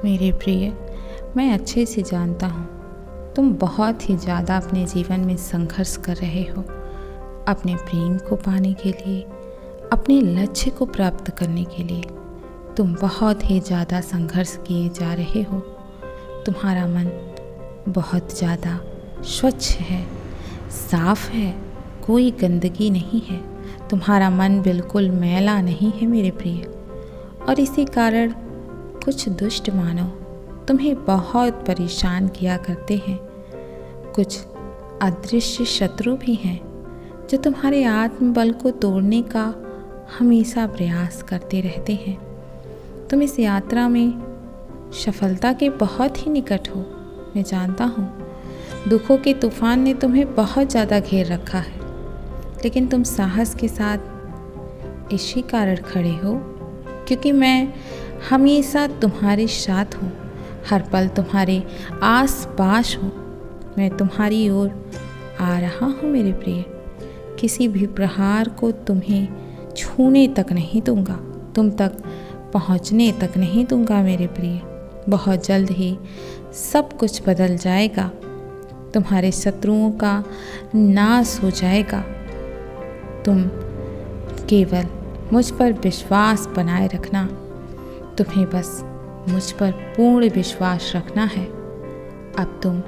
मेरे प्रिय, मैं अच्छे से जानता हूँ तुम बहुत ही ज़्यादा अपने जीवन में संघर्ष कर रहे हो। अपने प्रेम को पाने के लिए, अपने लक्ष्य को प्राप्त करने के लिए तुम बहुत ही ज़्यादा संघर्ष किए जा रहे हो। तुम्हारा मन बहुत ज़्यादा स्वच्छ है, साफ है, कोई गंदगी नहीं है। तुम्हारा मन बिल्कुल मैला नहीं है मेरे प्रिय। और इसी कारण कुछ दुष्ट मानव तुम्हें बहुत परेशान किया करते हैं। कुछ अदृश्य शत्रु भी हैं जो तुम्हारे आत्मबल को तोड़ने का हमेशा प्रयास करते रहते हैं। तुम इस यात्रा में सफलता के बहुत ही निकट हो, मैं जानता हूँ। दुखों के तूफान ने तुम्हें बहुत ज़्यादा घेर रखा है, लेकिन तुम साहस के साथ इसी कारण खड़े हो क्योंकि मैं हमेशा तुम्हारे साथ हूँ, हर पल तुम्हारे आस पास हूँ। मैं तुम्हारी ओर आ रहा हूँ मेरे प्रिय। किसी भी प्रहार को तुम्हें छूने तक नहीं दूंगा, तुम तक पहुँचने तक नहीं दूंगा मेरे प्रिय। बहुत जल्द ही सब कुछ बदल जाएगा, तुम्हारे शत्रुओं का नाश हो जाएगा। तुम केवल मुझ पर विश्वास बनाए रखना, तुम्हें बस मुझ पर पूर्ण विश्वास रखना है। अब तुम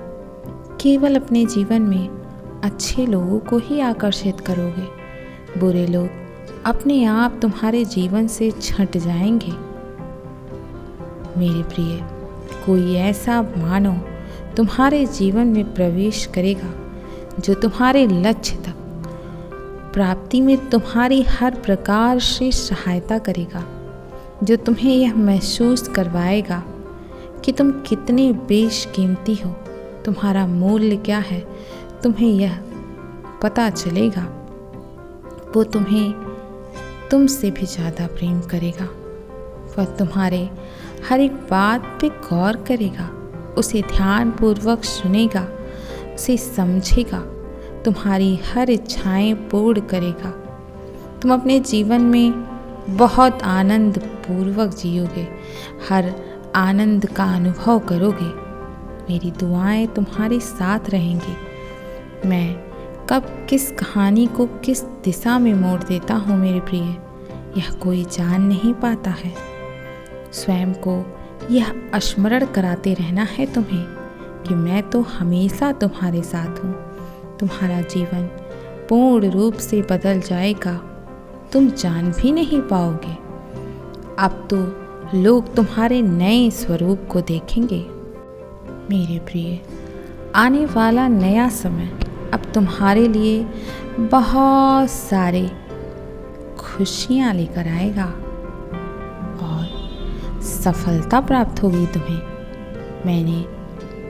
केवल अपने जीवन में अच्छे लोगों को ही आकर्षित करोगे, बुरे लोग अपने आप तुम्हारे जीवन से छंट जाएंगे। मेरे प्रिय, कोई ऐसा मानव तुम्हारे जीवन में प्रवेश करेगा जो तुम्हारे लक्ष्य तक प्राप्ति में तुम्हारी हर प्रकार से सहायता करेगा, जो तुम्हें यह महसूस करवाएगा कि तुम कितने बेशकीमती हो, तुम्हारा मूल्य क्या है, तुम्हें यह पता चलेगा। वो तुम्हें तुमसे भी ज़्यादा प्रेम करेगा, वह तुम्हारे हर एक बात पे गौर करेगा, उसे ध्यानपूर्वक सुनेगा, उसे समझेगा, तुम्हारी हर इच्छाएं पूर्ण करेगा। तुम अपने जीवन में बहुत आनंद पूर्वक जियोगे, हर आनंद का अनुभव करोगे। मेरी दुआएं तुम्हारे साथ रहेंगी। मैं कब किस कहानी को किस दिशा में मोड़ देता हूँ मेरे प्रिय, यह कोई जान नहीं पाता है। स्वयं को यह स्मरण कराते रहना है तुम्हें कि मैं तो हमेशा तुम्हारे साथ हूँ। तुम्हारा जीवन पूर्ण रूप से बदल जाएगा, तुम जान भी नहीं पाओगे। अब तो लोग तुम्हारे नए स्वरूप को देखेंगे। मेरे प्रिय, आने वाला नया समय अब तुम्हारे लिए बहुत सारे खुशियाँ लेकर आएगा और सफलता प्राप्त होगी तुम्हें। मैंने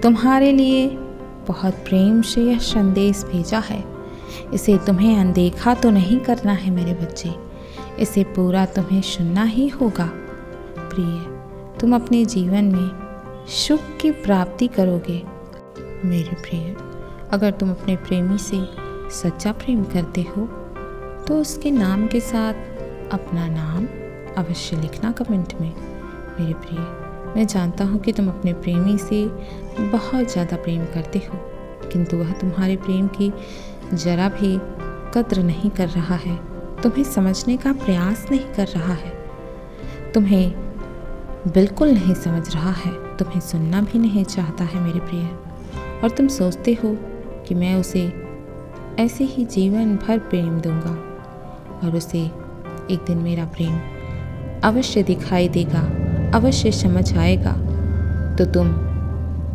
तुम्हारे लिए बहुत प्रेम से यह संदेश भेजा है। इसे तुम्हें अनदेखा तो नहीं करना है मेरे बच्चे, इसे पूरा तुम्हें सुनना ही होगा। प्रिय, तुम अपने जीवन में सुख की प्राप्ति करोगे। मेरे प्रिय, अगर तुम अपने प्रेमी से सच्चा प्रेम करते हो तो उसके नाम के साथ अपना नाम अवश्य लिखना कमेंट में। मेरे प्रिय, मैं जानता हूँ कि तुम अपने प्रेमी से बहुत ज़्यादा प्रेम करते हो, किंतु वह तुम्हारे प्रेम की जरा भी कद्र नहीं कर रहा है, तुम्हें समझने का प्रयास नहीं कर रहा है, तुम्हें बिल्कुल नहीं समझ रहा है, तुम्हें सुनना भी नहीं चाहता है मेरे प्रिय। और तुम सोचते हो कि मैं उसे ऐसे ही जीवन भर प्रेम दूंगा और उसे एक दिन मेरा प्रेम अवश्य दिखाई देगा, अवश्य समझ आएगा, तो तुम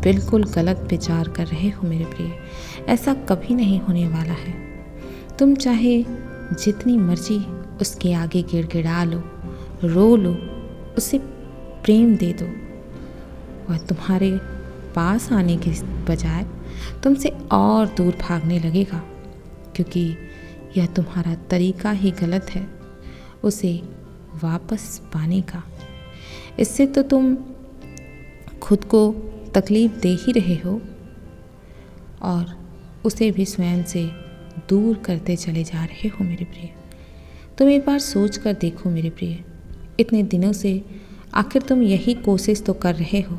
बिल्कुल गलत विचार कर रहे हो मेरे प्रिय। ऐसा कभी नहीं होने वाला है। तुम चाहे जितनी मर्जी उसके आगे गिड़गिड़ा लो, रो लो, उसे प्रेम दे दो, वह तुम्हारे पास आने के बजाय तुमसे और दूर भागने लगेगा, क्योंकि यह तुम्हारा तरीका ही गलत है उसे वापस पाने का। इससे तो तुम खुद को तकलीफ दे ही रहे हो और उसे भी स्वयं से दूर करते चले जा रहे हो मेरे प्रिय। तुम एक बार सोच कर देखो मेरे प्रिय, इतने दिनों से आखिर तुम यही कोशिश तो कर रहे हो।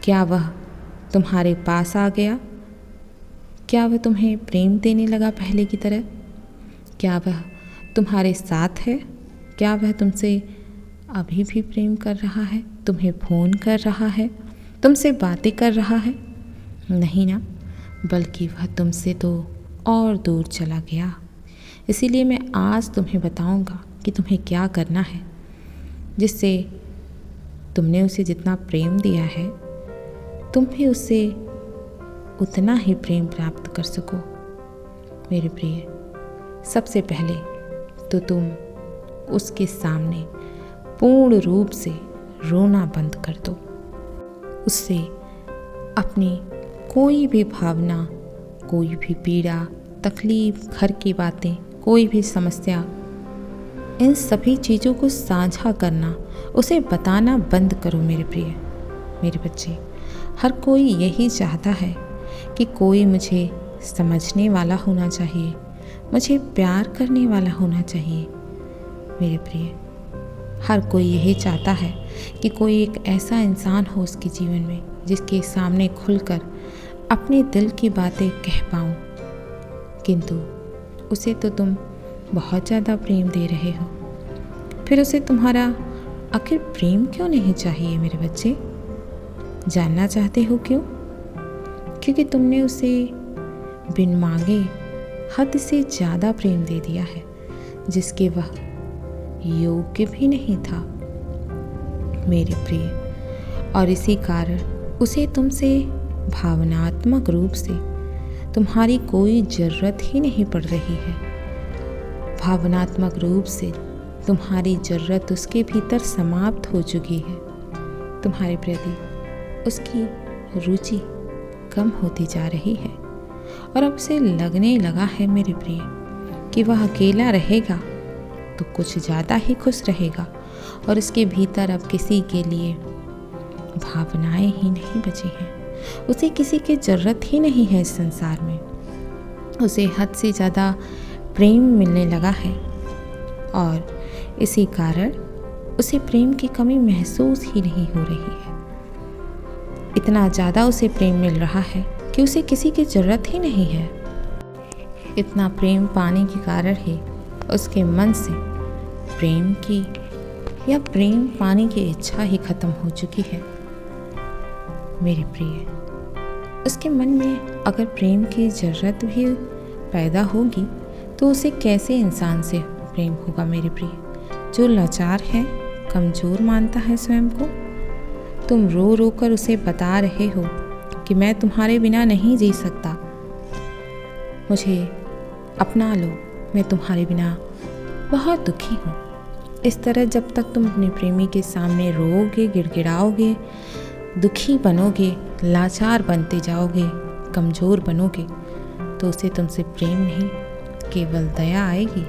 क्या वह तुम्हारे पास आ गया? क्या वह तुम्हें प्रेम देने लगा पहले की तरह? क्या वह तुम्हारे साथ है? क्या वह तुमसे अभी भी प्रेम कर रहा है, तुम्हें फ़ोन कर रहा है, तुमसे बातें कर रहा है? नहीं ना, बल्कि वह तुमसे तो और दूर चला गया। इसीलिए मैं आज तुम्हें बताऊंगा कि तुम्हें क्या करना है, जिससे तुमने उसे जितना प्रेम दिया है तुम भी उससे उतना ही प्रेम प्राप्त कर सको। मेरे प्रिय, सबसे पहले तो तुम उसके सामने पूर्ण रूप से रोना बंद कर दो। उससे अपनी कोई भी भावना, कोई भी पीड़ा, तकलीफ, घर की बातें, कोई भी समस्या, इन सभी चीज़ों को साझा करना, उसे बताना बंद करो। मेरे प्रिय, मेरे बच्चे, हर कोई यही चाहता है कि कोई मुझे समझने वाला होना चाहिए, मुझे प्यार करने वाला होना चाहिए। मेरे प्रिय, हर कोई यही चाहता है कि कोई एक ऐसा इंसान हो उसके जीवन में जिसके सामने खुलकर अपने दिल की बातें कह पाऊँ। किंतु उसे तो तुम बहुत ज़्यादा प्रेम दे रहे हो, फिर उसे तुम्हारा आखिर प्रेम क्यों नहीं चाहिए? मेरे बच्चे, जानना चाहते हो क्यों? क्योंकि तुमने उसे बिन मांगे हद से ज़्यादा प्रेम दे दिया है, जिसके वह योग्य भी नहीं था। मेरे प्रिय, और इसी कारण उसे तुमसे भावनात्मक रूप से तुम्हारी कोई ज़रूरत ही नहीं पड़ रही है। भावनात्मक रूप से तुम्हारी ज़रूरत उसके भीतर समाप्त हो चुकी है। तुम्हारे प्रति उसकी रुचि कम होती जा रही है और अब उसे लगने लगा है मेरे प्रिय कि वह अकेला रहेगा तो कुछ ज़्यादा ही खुश रहेगा और इसके भीतर अब किसी के लिए भावनाएं ही नहीं बची हैं। उसे किसी की ज़रूरत ही नहीं है इस संसार में। उसे हद से ज़्यादा प्रेम मिलने लगा है और इसी कारण उसे प्रेम की कमी महसूस ही नहीं हो रही है। इतना ज़्यादा उसे प्रेम मिल रहा है कि उसे किसी की ज़रूरत ही नहीं है। इतना प्रेम पाने के कारण ही उसके मन से प्रेम की या प्रेम पाने की इच्छा ही खत्म हो चुकी है। मेरे प्रिय, उसके मन में अगर प्रेम की ज़रूरत भी पैदा होगी तो उसे कैसे इंसान से प्रेम होगा? मेरे प्रिय, जो लाचार है, कमज़ोर मानता है स्वयं को। तुम रो रो कर उसे बता रहे हो कि मैं तुम्हारे बिना नहीं जी सकता, मुझे अपना लो, मैं तुम्हारे बिना बहुत दुखी हूँ। इस तरह जब तक तुम अपने प्रेमी के सामने रोओगे, गिड़गिड़ाओगे, दुखी बनोगे, लाचार बनते जाओगे, कमज़ोर बनोगे, तो उसे तुमसे प्रेम नहीं, केवल दया आएगी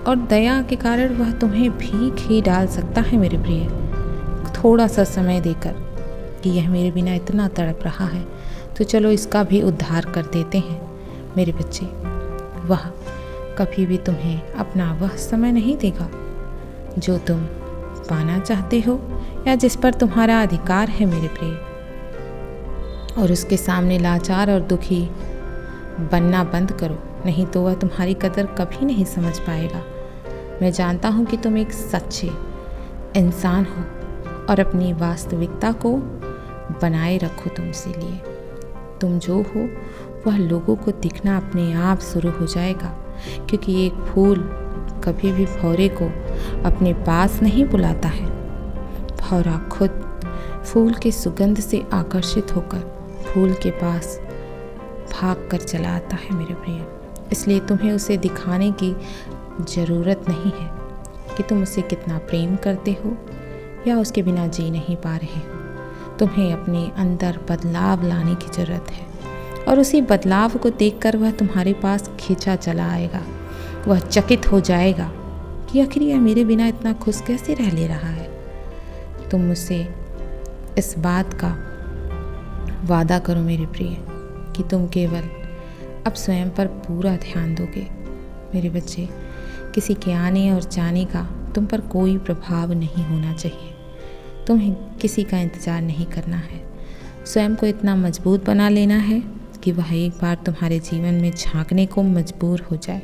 और दया के कारण वह तुम्हें भीख ही डाल सकता है। मेरे प्रिय, थोड़ा सा समय देकर कि यह मेरे बिना इतना तड़प रहा है तो चलो इसका भी उद्धार कर देते हैं। मेरे बच्चे, वह कभी भी तुम्हें अपना वह समय नहीं देगा जो तुम पाना चाहते हो या जिस पर तुम्हारा अधिकार है। मेरे प्रिय, और उसके सामने लाचार और दुखी बनना बंद करो, नहीं तो वह तुम्हारी कदर कभी नहीं समझ पाएगा। मैं जानता हूँ कि तुम एक सच्चे इंसान हो और अपनी वास्तविकता को बनाए रखो। तुम इसीलिए तुम जो हो वह लोगों को दिखना अपने आप शुरू हो जाएगा, क्योंकि एक फूल कभी भी भौरे को अपने पास नहीं बुलाता है। भौरा खुद फूल की सुगंध से आकर्षित होकर फूल के पास भाग कर चला आता है। मेरे प्रिय, इसलिए तुम्हें उसे दिखाने की ज़रूरत नहीं है कि तुम उसे कितना प्रेम करते हो या उसके बिना जी नहीं पा रहे हो। तुम्हें अपने अंदर बदलाव लाने की ज़रूरत है और उसी बदलाव को देखकर वह तुम्हारे पास खींचा चला आएगा। वह चकित हो जाएगा कि आखिर यह मेरे बिना इतना खुश कैसे रह ले रहा है। तुम मुझसे इस बात का वादा करो मेरे प्रिय कि तुम केवल अब स्वयं पर पूरा ध्यान दोगे। मेरे बच्चे, किसी के आने और जाने का तुम पर कोई प्रभाव नहीं होना चाहिए। तुम्हें किसी का इंतज़ार नहीं करना है। स्वयं को इतना मजबूत बना लेना है कि वह एक बार तुम्हारे जीवन में झांकने को मजबूर हो जाए,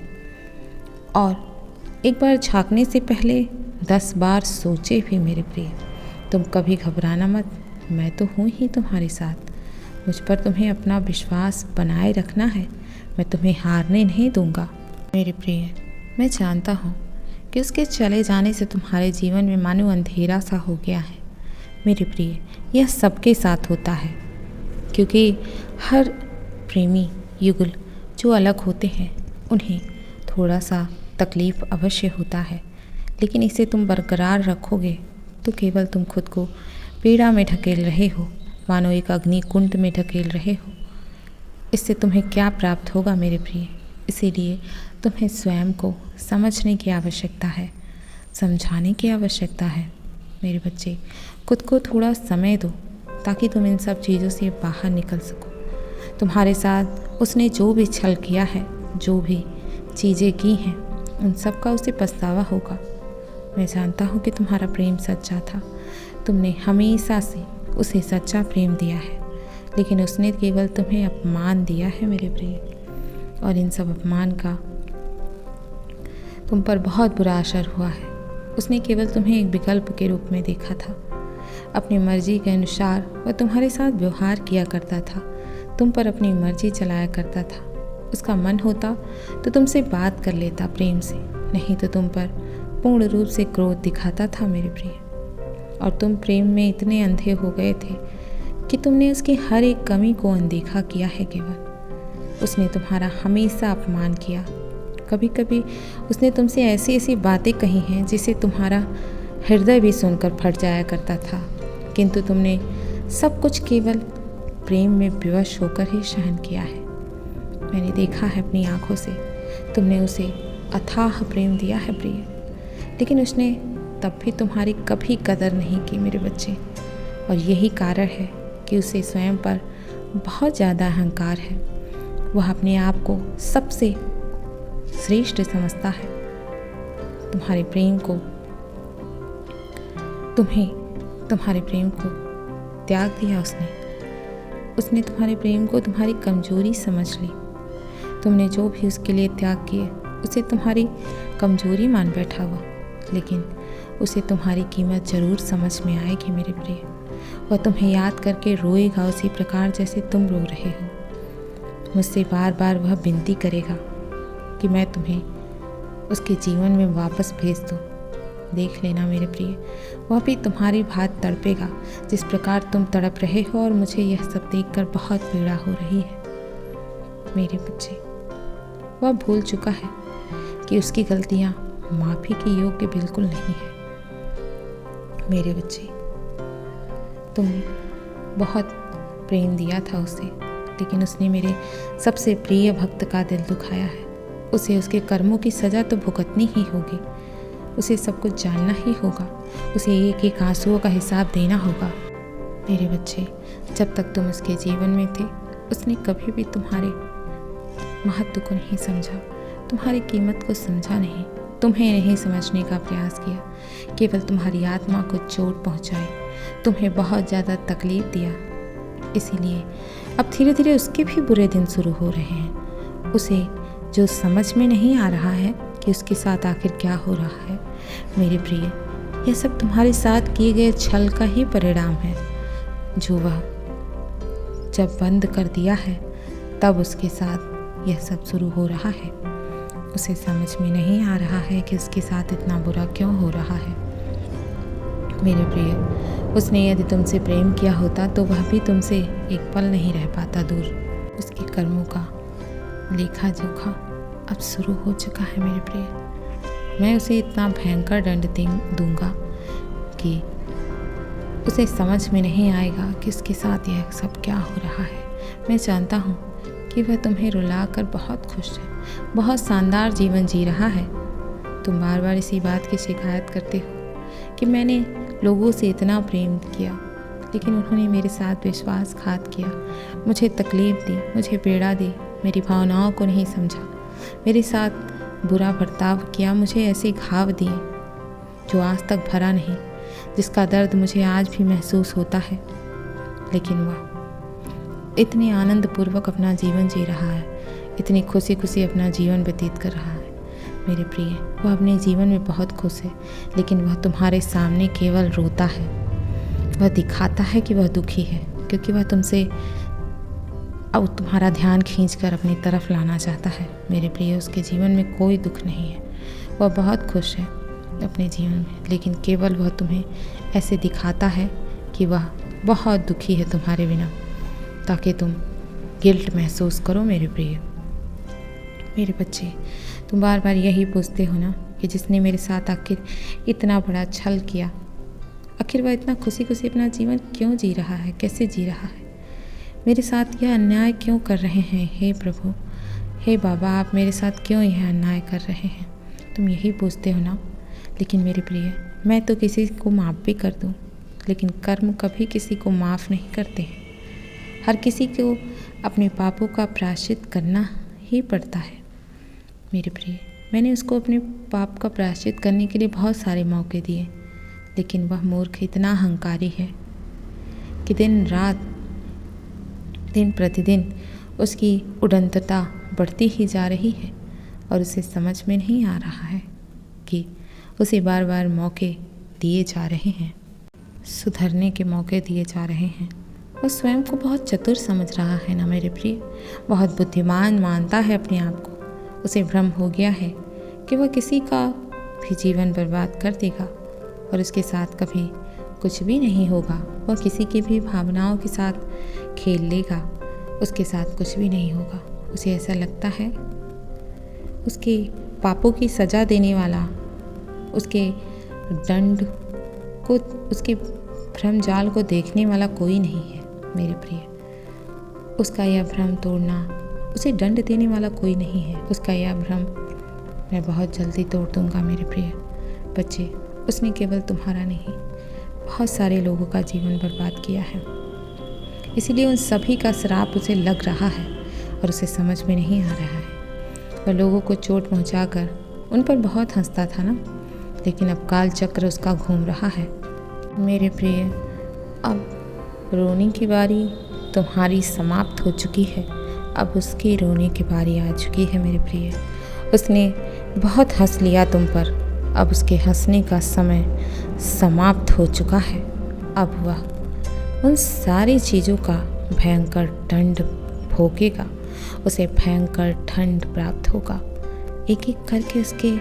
और एक बार झांकने से पहले 10 बार सोचे भी मेरे प्रिय। तुम कभी घबराना मत, मैं तो हूँ ही तुम्हारे साथ। मुझ पर तुम्हें अपना विश्वास बनाए रखना है, मैं तुम्हें हारने नहीं दूंगा। मेरे प्रिय, मैं जानता हूँ कि उसके चले जाने से तुम्हारे जीवन में मानो अंधेरा सा हो गया है। मेरे प्रिय, यह सबके साथ होता है, क्योंकि हर प्रेमी युगल जो अलग होते हैं उन्हें थोड़ा सा तकलीफ़ अवश्य होता है, लेकिन इसे तुम बरकरार रखोगे तो केवल तुम खुद को पीड़ा में ढकेल रहे हो, मानो एक अग्नि कुंड में ढकेल रहे हो। इससे तुम्हें क्या प्राप्त होगा मेरे प्रिय? इसीलिए तुम्हें स्वयं को समझने की आवश्यकता है, समझाने की आवश्यकता है। मेरे बच्चे, खुद को थोड़ा समय दो ताकि तुम इन सब चीज़ों से बाहर निकल सको। तुम्हारे साथ उसने जो भी छल किया है, जो भी चीज़ें की हैं, उन सब का उसे पछतावा होगा। मैं जानता हूँ कि तुम्हारा प्रेम सच्चा था, तुमने हमेशा से उसे सच्चा प्रेम दिया है, लेकिन उसने केवल तुम्हें अपमान दिया है मेरे प्रिय, और इन सब अपमान का तुम पर बहुत बुरा असर हुआ है। उसने केवल तुम्हें एक विकल्प के रूप में देखा था। अपनी मर्जी के अनुसार वह तुम्हारे साथ व्यवहार किया करता था, तुम पर अपनी मर्जी चलाया करता था। उसका मन होता तो तुमसे बात कर लेता प्रेम से, नहीं तो तुम पर पूर्ण रूप से क्रोध दिखाता था मेरे प्रिय। और तुम प्रेम में इतने अंधे हो गए थे कि तुमने उसकी हर एक कमी को अनदेखा किया है। केवल उसने तुम्हारा हमेशा अपमान किया। कभी कभी उसने तुमसे ऐसी ऐसी बातें कही हैं जिसे तुम्हारा हृदय भी सुनकर फट जाया करता था, किंतु तुमने सब कुछ केवल प्रेम में विवश होकर ही सहन किया है। मैंने देखा है अपनी आंखों से, तुमने उसे अथाह प्रेम दिया है प्रिय, लेकिन उसने तब भी तुम्हारी कभी कदर नहीं की मेरे बच्चे। और यही कारण है कि उसे स्वयं पर बहुत ज़्यादा अहंकार है। वह अपने आप को सबसे श्रेष्ठ समझता है। तुम्हारे प्रेम को त्याग दिया उसने तुम्हारे प्रेम को तुम्हारी कमजोरी समझ ली। तुमने जो भी उसके लिए त्याग किए उसे तुम्हारी कमजोरी मान बैठा हुआ, लेकिन उसे तुम्हारी कीमत ज़रूर समझ में आएगी मेरे प्रिय। वह तुम्हें याद करके रोएगा उसी प्रकार जैसे तुम रो रहे हो। मुझसे बार बार वह विनती करेगा कि मैं तुम्हें उसके जीवन में वापस भेज दूँ। देख लेना मेरे प्रिय, वह भी तुम्हारी भांति तड़पेगा जिस प्रकार तुम तड़प रहे हो, और मुझे यह सब देखकर बहुत पीड़ा हो रही है मेरे बच्चे। वह भूल चुका है कि उसकी गलतियाँ माफ़ी के योग्य बिल्कुल नहीं है मेरे बच्चे। तुमने बहुत प्रेम दिया था उसे, लेकिन उसने मेरे सबसे प्रिय भक्त का दिल दुखाया है। उसे उसके कर्मों की सज़ा तो भुगतनी ही होगी। उसे सब कुछ जानना ही होगा। उसे एक एक आंसुओं का हिसाब देना होगा मेरे बच्चे। जब तक तुम उसके जीवन में थे उसने कभी भी तुम्हारे महत्व को नहीं समझा, तुम्हारी कीमत को समझा नहीं, तुम्हें नहीं समझने का प्रयास किया, केवल तुम्हारी आत्मा को चोट पहुंचाई, तुम्हें बहुत ज़्यादा तकलीफ दिया। इसीलिए अब धीरे धीरे उसके भी बुरे दिन शुरू हो रहे हैं। उसे जो समझ में नहीं आ रहा है कि उसके साथ आखिर क्या हो रहा है मेरे प्रिय, यह सब तुम्हारे साथ किए गए छल का ही परिणाम है, जो वह जब बंद कर दिया है तब उसके साथ यह सब शुरू हो रहा है। उसे समझ में नहीं आ रहा है कि उसके साथ इतना बुरा क्यों हो रहा है मेरे प्रिय। उसने यदि तुमसे प्रेम किया होता तो वह भी तुमसे एक पल नहीं रह पाता दूर। उसके कर्मों का लेखा जोखा अब शुरू हो चुका है मेरे प्रिय। मैं उसे इतना भयंकर दंड दूंगा कि उसे समझ में नहीं आएगा कि उसके साथ यह सब क्या हो रहा है। मैं जानता हूँ कि वह तुम्हें रुलाकर बहुत खुश है, बहुत शानदार जीवन जी रहा है। तुम बार बार इसी बात की शिकायत करते हो कि मैंने लोगों से इतना प्रेम किया, लेकिन उन्होंने मेरे साथ विश्वासघात किया, मुझे तकलीफ़ दी, मुझे पीड़ा दी, मेरी भावनाओं को नहीं समझा, मेरे साथ बुरा बर्ताव किया, मुझे ऐसे घाव दिए जो आज तक भरा नहीं। जिसका दर्द मुझे आज भी महसूस होता है, लेकिन वह इतने आनंदपूर्वक अपना जीवन जी रहा है, इतनी खुशी खुशी अपना जीवन व्यतीत कर रहा है। मेरे प्रिय, वह अपने जीवन में बहुत खुश है, लेकिन वह तुम्हारे सामने केवल रोता है। वह दिखाता है कि वह दुखी है, क्योंकि वह तुमसे अब तुम्हारा ध्यान खींचकर अपनी तरफ लाना चाहता है। मेरे प्रिय, उसके जीवन में कोई दुख नहीं है, वह बहुत खुश है अपने जीवन में, लेकिन केवल वह तुम्हें ऐसे दिखाता है कि वह बहुत दुखी है तुम्हारे बिना, ताकि तुम गिल्ट महसूस करो। मेरे प्रिय, मेरे बच्चे, तुम बार बार यही पूछते हो ना कि जिसने मेरे साथ आखिर इतना बड़ा छल किया, आखिर वह इतना खुशी खुशी अपना जीवन क्यों जी रहा है, कैसे जी रहा है, मेरे साथ यह अन्याय क्यों कर रहे हैं। हे प्रभु, हे बाबा, आप मेरे साथ क्यों यह अन्याय कर रहे हैं, तुम यही पूछते हो ना। लेकिन मेरे प्रिय, मैं तो किसी को माफ़ भी कर दूँ, लेकिन कर्म कभी किसी को माफ़ नहीं करते हैं। हर किसी को अपने पापों का प्रायश्चित करना ही पड़ता है। मेरे प्रिय, मैंने उसको अपने पाप का प्रायश्चित करने के लिए बहुत सारे मौके दिए, लेकिन वह मूर्ख इतना अहंकारी है कि दिन प्रतिदिन उसकी उड़नतता बढ़ती ही जा रही है, और उसे समझ में नहीं आ रहा है कि उसे बार बार मौके दिए जा रहे हैं, सुधरने के मौके दिए जा रहे हैं। वह स्वयं को बहुत चतुर समझ रहा है ना मेरे प्रिय, बहुत बुद्धिमान मानता है अपने आप को। उसे भ्रम हो गया है कि वह किसी का भी जीवन बर्बाद कर देगा और उसके साथ कभी कुछ भी नहीं होगा। वह किसी की भी भावनाओं के साथ खेल लेगा, उसके साथ कुछ भी नहीं होगा। उसे ऐसा लगता है उसके पापों की सज़ा देने वाला, उसके दंड को, उसके भ्रम जाल को देखने वाला कोई नहीं है। मेरे प्रिय, उसका यह भ्रम तोड़ना, उसे दंड देने वाला कोई नहीं है। उसका यह भ्रम मैं बहुत जल्दी तोड़ दूंगा। मेरे प्रिय बच्चे, उसने केवल तुम्हारा नहीं, बहुत सारे लोगों का जीवन बर्बाद किया है, इसीलिए उन सभी का श्राप उसे लग रहा है और उसे समझ में नहीं आ रहा है। वह लोगों को चोट पहुंचाकर उन पर बहुत हंसता था ना, लेकिन अब काल चक्र उसका घूम रहा है। मेरे प्रिय, अब रोने की बारी तुम्हारी समाप्त हो चुकी है, अब उसकी रोने की बारी आ चुकी है। मेरे प्रिय, उसने बहुत हंस लिया तुम पर, अब उसके हंसने का समय समाप्त हो चुका है। अब वह उन सारी चीज़ों का भयंकर दंड भोगेगा, उसे भयंकर दंड प्राप्त होगा। एक एक करके उसके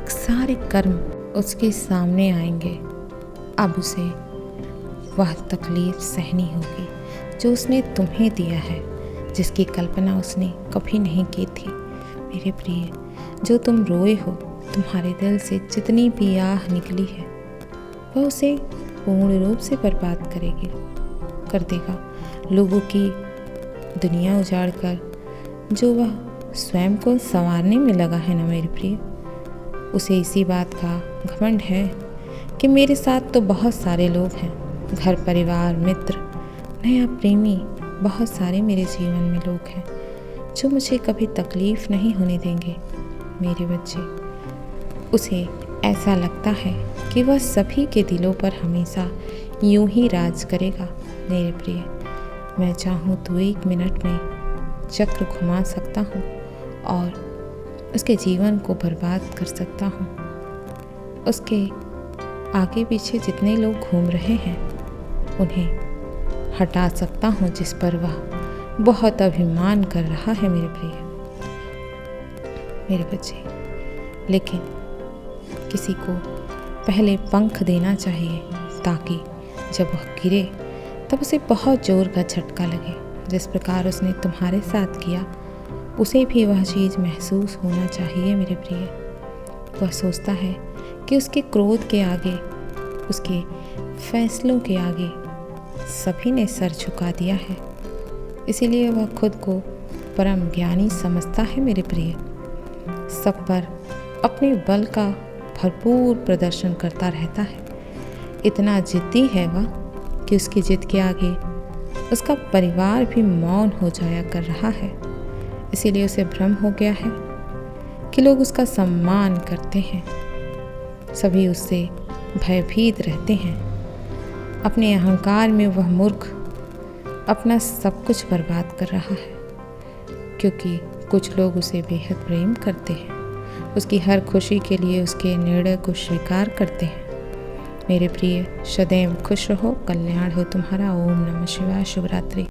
सारे कर्म उसके सामने आएंगे। अब उसे वह तकलीफ सहनी होगी जो उसने तुम्हें दिया है, जिसकी कल्पना उसने कभी नहीं की थी। मेरे प्रिय, जो तुम रोए हो, तुम्हारे दिल से जितनी भी आह निकली है, वह उसे पूर्ण रूप से बर्बाद कर देगा। लोगों की दुनिया उजाड़ कर जो वह स्वयं को संवारने में लगा है ना मेरे प्रिय, उसे इसी बात का घमंड है कि मेरे साथ तो बहुत सारे लोग हैं, घर परिवार मित्र नया प्रेमी, बहुत सारे मेरे जीवन में लोग हैं जो मुझे कभी तकलीफ़ नहीं होने देंगे। मेरे बच्चे, उसे ऐसा लगता है कि वह सभी के दिलों पर हमेशा यूं ही राज करेगा। मेरे प्रिय, मैं चाहूँ तो 1 मिनट में चक्र घुमा सकता हूँ और उसके जीवन को बर्बाद कर सकता हूँ। उसके आगे पीछे जितने लोग घूम रहे हैं उन्हें हटा सकता हूँ, जिस पर वह बहुत अभिमान कर रहा है। मेरे प्रिय, मेरे बच्चे, लेकिन किसी को पहले पंख देना चाहिए ताकि जब वह गिरे तब उसे बहुत ज़ोर का झटका लगे। जिस प्रकार उसने तुम्हारे साथ किया, उसे भी वह चीज़ महसूस होना चाहिए। मेरे प्रिय, वह सोचता है कि उसके क्रोध के आगे, उसके फैसलों के आगे सभी ने सर झुका दिया है, इसीलिए वह खुद को परम ज्ञानी समझता है। मेरे प्रिय, सब पर अपने बल का भरपूर प्रदर्शन करता रहता है। इतना जिद्दी है वह कि उसकी जिद के आगे उसका परिवार भी मौन हो जाया कर रहा है। इसीलिए उसे भ्रम हो गया है कि लोग उसका सम्मान करते हैं, सभी उससे भयभीत रहते हैं। अपने अहंकार में वह मूर्ख अपना सब कुछ बर्बाद कर रहा है, क्योंकि कुछ लोग उसे बेहद प्रेम करते हैं, उसकी हर खुशी के लिए उसके निर्णय को स्वीकार करते हैं। मेरे प्रिय, सदैव खुश रहो, कल्याण हो तुम्हारा। ओम नमः शिवाय। शुभ रात्रि।